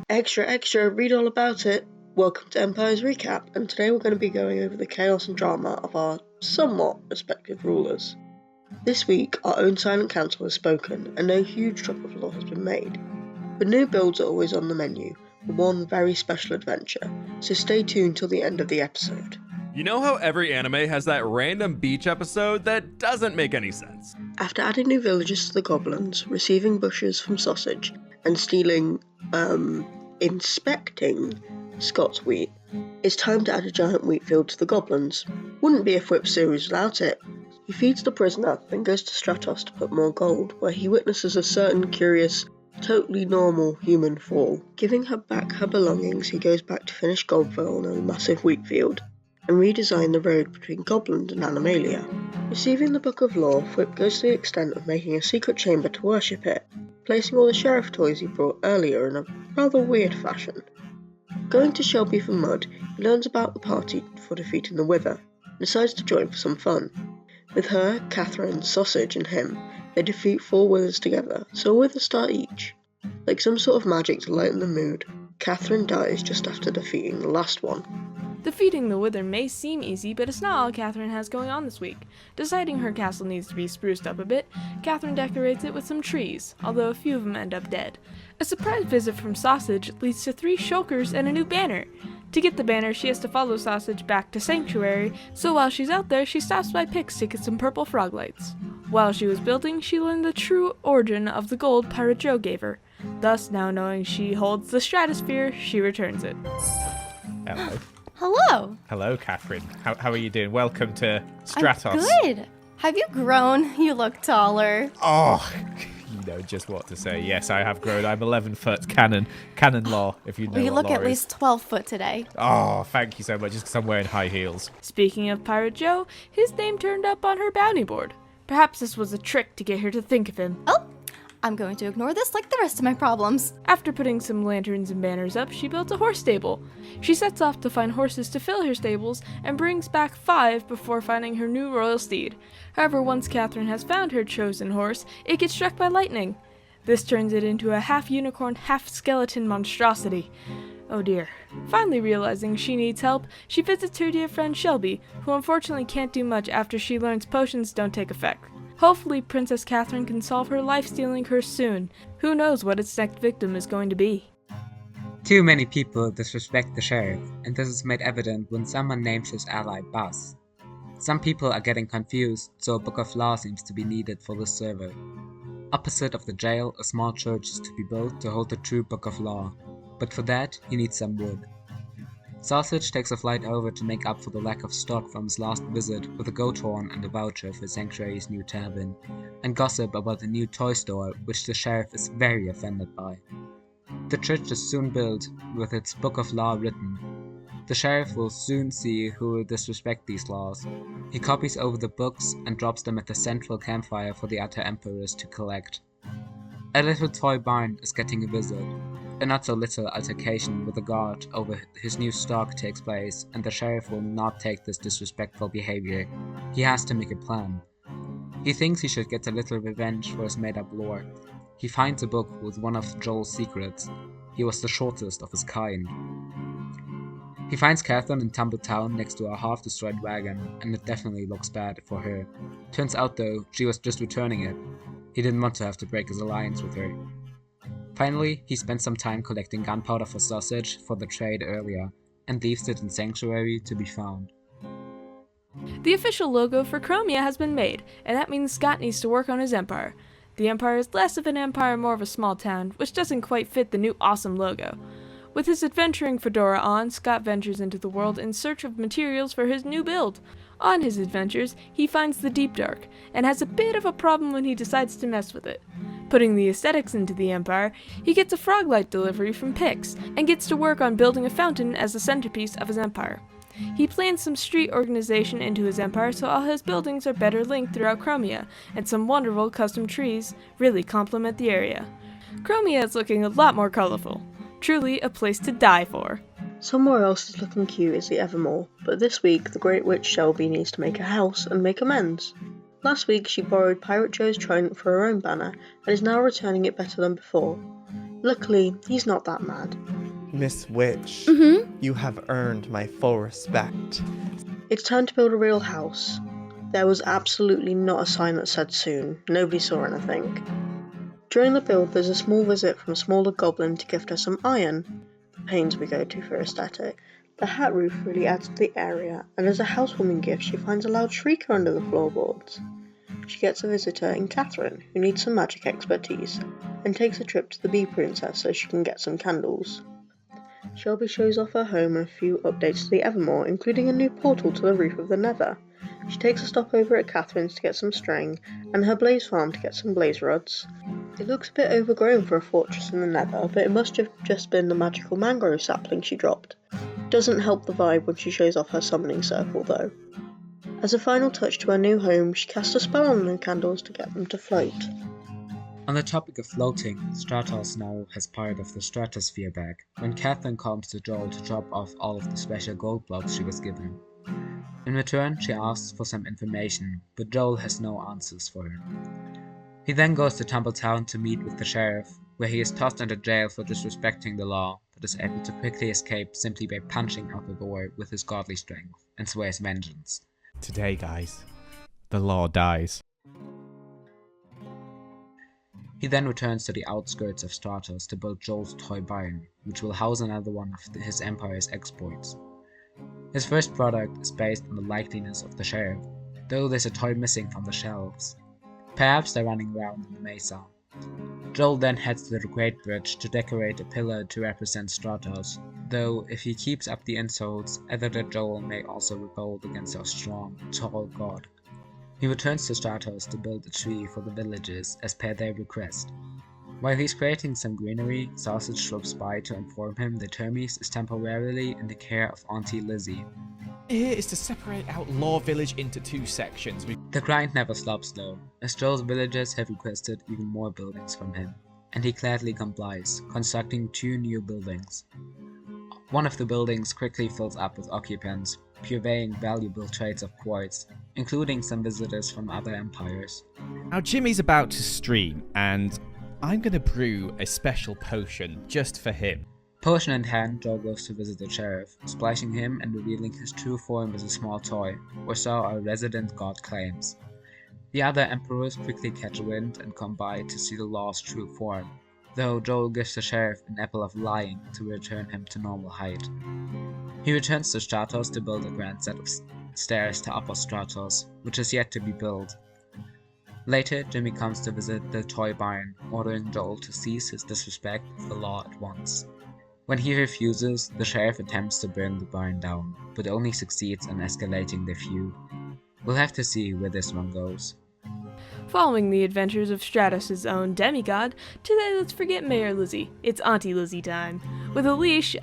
Extra, extra, read all about it. Welcome to Empires Recap, and today we're going to be going over the chaos and drama of our somewhat respective rulers. This week, our own Silent Council has spoken, and no huge drop of lore has been made. But new builds are always on the menu, for one very special adventure, so stay tuned till the end of the episode. You know how every anime has that random beach episode that doesn't make any sense? After adding new villages to the goblins, receiving bushes from Sausage, and inspecting Scott's wheat, it's time to add a giant wheat field to the goblins. Wouldn't be a Fwhip series without it. He feeds the prisoner, then goes to Stratos to put more gold, where he witnesses a certain curious, totally normal human fall. Giving her back her belongings, he goes back to finish Goldville on a massive wheat field, and redesign the road between Gobland and Animalia. Receiving the Book of Lore, Fwhip goes to the extent of making a secret chamber to worship it, placing all the sheriff toys he brought earlier in a rather weird fashion. Going to Shelby for mud, he learns about the party for defeating the Wither, and decides to join for some fun. With her, Katherine, Sausage and him, they defeat 4 withers together, so a wither star each. Like some sort of magic to lighten the mood, Katherine dies just after defeating the last one. Defeating the Wither may seem easy, but it's not all Katherine has going on this week. Deciding her castle needs to be spruced up a bit, Katherine decorates it with some trees, although a few of them end up dead. A surprise visit from Sausage leads to 3 shulkers and a new banner. To get the banner, she has to follow Sausage back to Sanctuary, so while she's out there, she stops by Pix to get some purple frog lights. While she was building, she learned the true origin of the gold Pirate Joe gave her. Thus, now knowing she holds the Stratosphere, she returns it. Hello. Hello. Hello, Katherine. How are you doing? Welcome to Stratos. I'm good. Have you grown? You look taller. Oh, you know just what to say. Yes, I have grown. I'm 11 foot canon law, if you know Well, you what look law at is. least 12 foot today. Oh, thank you so much. Just because I'm wearing high heels. Speaking of Pirate Joe, his name turned up on her bounty board. Perhaps this was a trick to get her to think of him. Oh, I'm going to ignore this like the rest of my problems. After putting some lanterns and banners up, she built a horse stable. She sets off to find horses to fill her stables and brings back 5 before finding her new royal steed. However, once Katherine has found her chosen horse, it gets struck by lightning. This turns it into a half-unicorn, half-skeleton monstrosity. Oh dear. Finally realizing she needs help, she visits her dear friend Shelby, who unfortunately can't do much after she learns potions don't take effect. Hopefully Princess Katherine can solve her life-stealing curse soon. Who knows what its next victim is going to be. Too many people disrespect the sheriff, and this is made evident when someone names his ally Buzz. Some people are getting confused, so a book of law seems to be needed for this server. Opposite of the jail, a small church is to be built to hold the true book of law, but for that, he needs some wood. Sausage takes a flight over to make up for the lack of stock from his last visit with a goat horn and a voucher for Sanctuary's new tavern, and gossip about the new toy store, which the sheriff is very offended by. The church is soon built, with its book of law written. The sheriff will soon see who will disrespect these laws. He copies over the books and drops them at the central campfire for the other emperors to collect. A little toy barn is getting a visit. A not-so-little altercation with the guard over his new stock takes place, and the sheriff will not take this disrespectful behavior. He has to make a plan. He thinks he should get a little revenge for his made-up lore. He finds a book with one of Joel's secrets. He was the shortest of his kind. He finds Katherine in Tumbletown next to a half-destroyed wagon, and it definitely looks bad for her. Turns out though, she was just returning it. He didn't want to have to break his alliance with her. Finally, he spends some time collecting gunpowder for Sausage for the trade earlier, and leaves it in Sanctuary to be found. The official logo for Chromia has been made, and that means Scott needs to work on his empire. The empire is less of an empire, more of a small town, which doesn't quite fit the new awesome logo. With his adventuring fedora on, Scott ventures into the world in search of materials for his new build. On his adventures, he finds the Deep Dark, and has a bit of a problem when he decides to mess with it. Putting the aesthetics into the Empire, he gets a frog light delivery from Pix, and gets to work on building a fountain as the centerpiece of his empire. He plans some street organization into his empire so all his buildings are better linked throughout Chromia, and some wonderful custom trees really complement the area. Chromia is looking a lot more colorful. Truly a place to die for. Somewhere else is looking cute is the Evermore, but this week the Great Witch Shelby needs to make a house and make amends. Last week she borrowed Pirate Joe's trident for her own banner, and is now returning it better than before. Luckily, he's not that mad. Miss Witch, you have earned my full respect. It's time to build a real house. There was absolutely not a sign that said soon. Nobody saw anything. During the build, there's a small visit from a smaller goblin to gift her some iron. The pains we go to for aesthetic. The hat roof really adds to the area, and as a housewarming gift, she finds a loud shrieker under the floorboards. She gets a visitor in Katherine, who needs some magic expertise, and takes a trip to the Bee Princess so she can get some candles. Shelby shows off her home and a few updates to the Evermore, including a new portal to the roof of the Nether. She takes a stop over at Katherine's to get some string, and her blaze farm to get some blaze rods. It looks a bit overgrown for a fortress in the Nether, but it must have just been the magical mangrove sapling she dropped. Doesn't help the vibe when she shows off her summoning circle though. As a final touch to her new home, she casts a spell on the candles to get them to float. On the topic of floating, Stratos now has part of the Stratosphere bag, when Katherine comes to Joel to drop off all of the special gold blocks she was given. In return, she asks for some information, but Joel has no answers for her. He then goes to Tumbletown to meet with the sheriff, where he is tossed into jail for disrespecting the law, but is able to quickly escape simply by punching out the door with his godly strength, and swears vengeance. Today, guys, the law dies. He then returns to the outskirts of Stratos to build Joel's toy barn, which will house another one of his Empire's exploits. His first product is based on the likeliness of the sheriff, though there's a toy missing from the shelves. Perhaps they're running around in the mesa. Joel then heads to the Great Bridge to decorate a pillar to represent Stratos, though if he keeps up the insults, Editor Joel may also revolt against our strong, tall god. He returns to Stratos to build a tree for the villagers as per their request. While he's creating some greenery, Sausage drops by to inform him that Hermes is temporarily in the care of Auntie Lizzie. Here is to separate out Law Village into two sections. The grind never stops though, as Joel's villagers have requested even more buildings from him, and he gladly complies, constructing 2 new buildings. One of the buildings quickly fills up with occupants, purveying valuable trades of quartz, including some visitors from other empires. Now Jimmy's about to stream, and I'm gonna brew a special potion just for him. Potion in hand, Joel goes to visit the sheriff, splashing him and revealing his true form as a small toy, or so our resident god claims. The other emperors quickly catch wind and come by to see the law's true form, though Joel gives the sheriff an apple of lying to return him to normal height. He returns to Stratos to build a grand set of stairs to Upper Stratos, which is yet to be built. Later, Jimmy comes to visit the toy barn, ordering Joel to cease his disrespect of the law at once. When he refuses, the sheriff attempts to burn the barn down, but only succeeds in escalating their feud. We'll have to see where this one goes. Following the adventures of Stratos' own demigod, today let's forget Mayor Lizzie. It's Auntie Lizzie time. With a leash,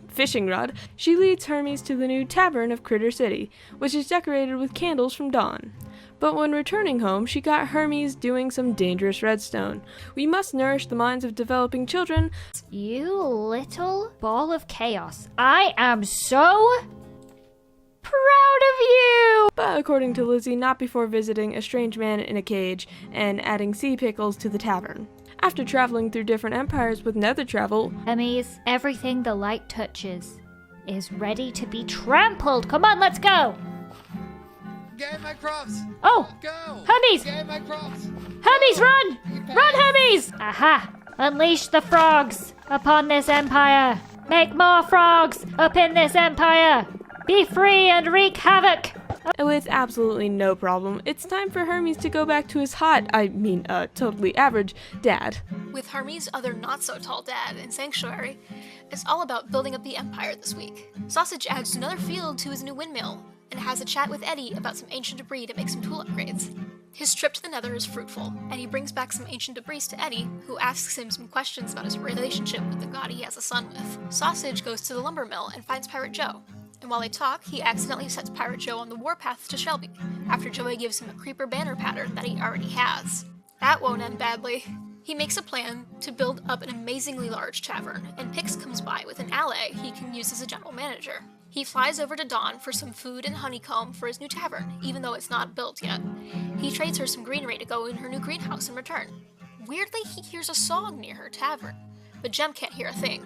fishing rod, she leads Hermes to the new tavern of Critter City, which is decorated with candles from dawn. But when returning home, she got Hermes doing some dangerous redstone. We must nourish the minds of developing children. You little ball of chaos. I am so proud of you! But according to Lizzie, not before visiting a strange man in a cage and adding sea pickles to the tavern. After traveling through different empires with nether travel, Hermes, everything the light touches is ready to be trampled. Come on, let's go! Get my crops! Oh! Go! Hermes! Get my crops! Hermes, run! Run, Hermes! Aha! Unleash the frogs upon this empire! Make more frogs up in this empire! Be free and wreak havoc! with absolutely no problem, it's time for Hermes to go back to his totally average dad. With Hermes' other not-so-tall dad in Sanctuary, it's all about building up the Empire this week. Sausage adds another field to his new windmill, and has a chat with Eddie about some ancient debris to make some tool upgrades. His trip to the Nether is fruitful, and he brings back some ancient debris to Eddie, who asks him some questions about his relationship with the god he has a son with. Sausage goes to the lumber mill and finds Pirate Joe, and while they talk, he accidentally sets Pirate Joe on the warpath to Shelby, after Joey gives him a creeper banner pattern that he already has. That won't end badly. He makes a plan to build up an amazingly large tavern, and Pix comes by with an ally he can use as a general manager. He flies over to Dawn for some food and honeycomb for his new tavern, even though it's not built yet. He trades her some greenery to go in her new greenhouse in return. Weirdly, he hears a song near her tavern, but Gem can't hear a thing.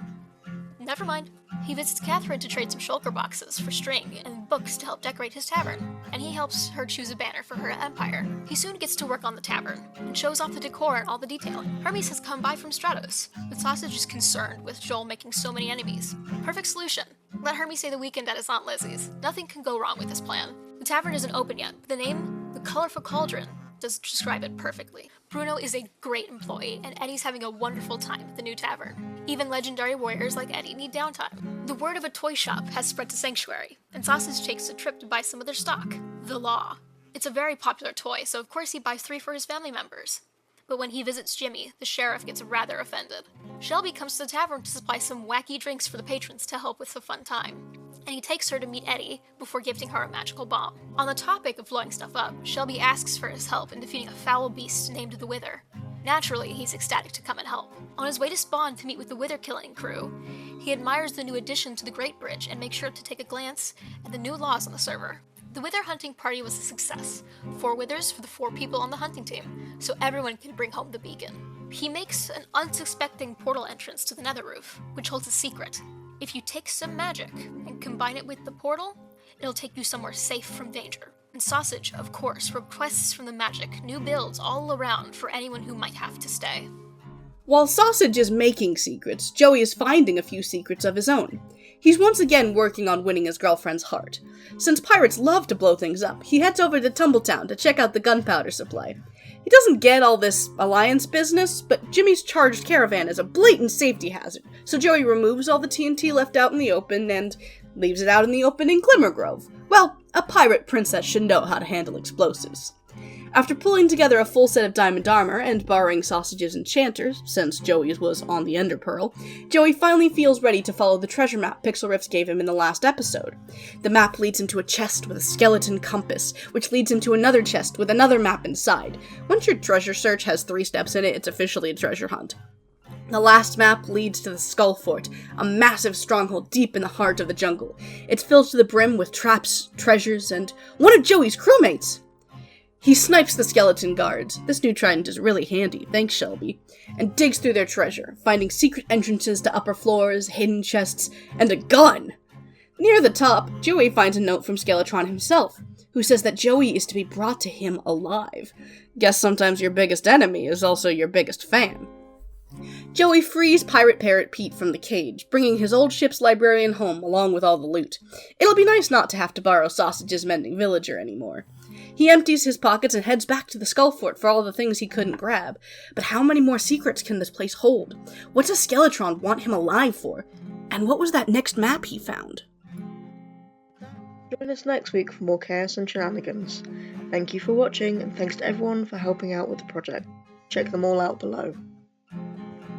Never never mind. He visits Katherine to trade some shulker boxes for string and books to help decorate his tavern, and he helps her choose a banner for her empire. He soon gets to work on the tavern, and shows off the decor and all the detail. Hermes has come by from Stratos, but Sausage is concerned with Joel making so many enemies. Perfect solution. Let Hermes stay the weekend at his Aunt Lizzie's. Nothing can go wrong with this plan. The tavern isn't open yet, but the name, The Colorful Cauldron, does describe it perfectly. Bruno is a great employee, and Eddie's having a wonderful time at the new tavern. Even legendary warriors like Eddie need downtime. The word of a toy shop has spread to Sanctuary, and Sausage takes a trip to buy some of their stock, the Law. It's a very popular toy, so of course he buys 3 for his family members. But when he visits Jimmy, the sheriff gets rather offended. Shelby comes to the tavern to supply some wacky drinks for the patrons to help with the fun time, and he takes her to meet Eddie before gifting her a magical bomb. On the topic of blowing stuff up, Shelby asks for his help in defeating a foul beast named the Wither. Naturally, he's ecstatic to come and help. On his way to Spawn to meet with the Wither-killing crew, he admires the new addition to the Great Bridge and makes sure to take a glance at the new laws on the server. The Wither hunting party was a success. 4 withers for the 4 people on the hunting team, so everyone can bring home the beacon. He makes an unsuspecting portal entrance to the Nether Roof, which holds a secret. If you take some magic and combine it with the portal, it'll take you somewhere safe from danger. And Sausage, of course, requests from the magic new builds all around for anyone who might have to stay. While Sausage is making secrets, Joey is finding a few secrets of his own. He's once again working on winning his girlfriend's heart. Since pirates love to blow things up, he heads over to Tumbletown to check out the gunpowder supply. He doesn't get all this alliance business, but Jimmy's charged caravan is a blatant safety hazard, so Joey removes all the TNT left out in the open and leaves it out in the open in Glimmergrove. Well, a pirate princess should know how to handle explosives. After pulling together a full set of diamond armor and borrowing Sausage's enchanters, since Joey's was on the Ender Pearl, Joey finally feels ready to follow the treasure map Pixlriffs gave him in the last episode. The map leads him to a chest with a skeleton compass, which leads him to another chest with another map inside. Once your treasure search has 3 steps in it, it's officially a treasure hunt. The last map leads to the Skull Fort, a massive stronghold deep in the heart of the jungle. It's filled to the brim with traps, treasures, and one of Joey's crewmates! He snipes the skeleton guards, this new trident is really handy, thanks Shelby, and digs through their treasure, finding secret entrances to upper floors, hidden chests, and a gun! Near the top, Joey finds a note from Skeletron himself, who says that Joey is to be brought to him alive. Guess sometimes your biggest enemy is also your biggest fan. Joey frees Pirate Parrot Pete from the cage, bringing his old ship's librarian home along with all the loot. It'll be nice not to have to borrow Sausage's mending villager anymore. He empties his pockets and heads back to the Skull Fort for all the things he couldn't grab. But how many more secrets can this place hold? What does Skeletron want him alive for? And what was that next map he found? Join us next week for more chaos and shenanigans. Thank you for watching, and thanks to everyone for helping out with the project. Check them all out below.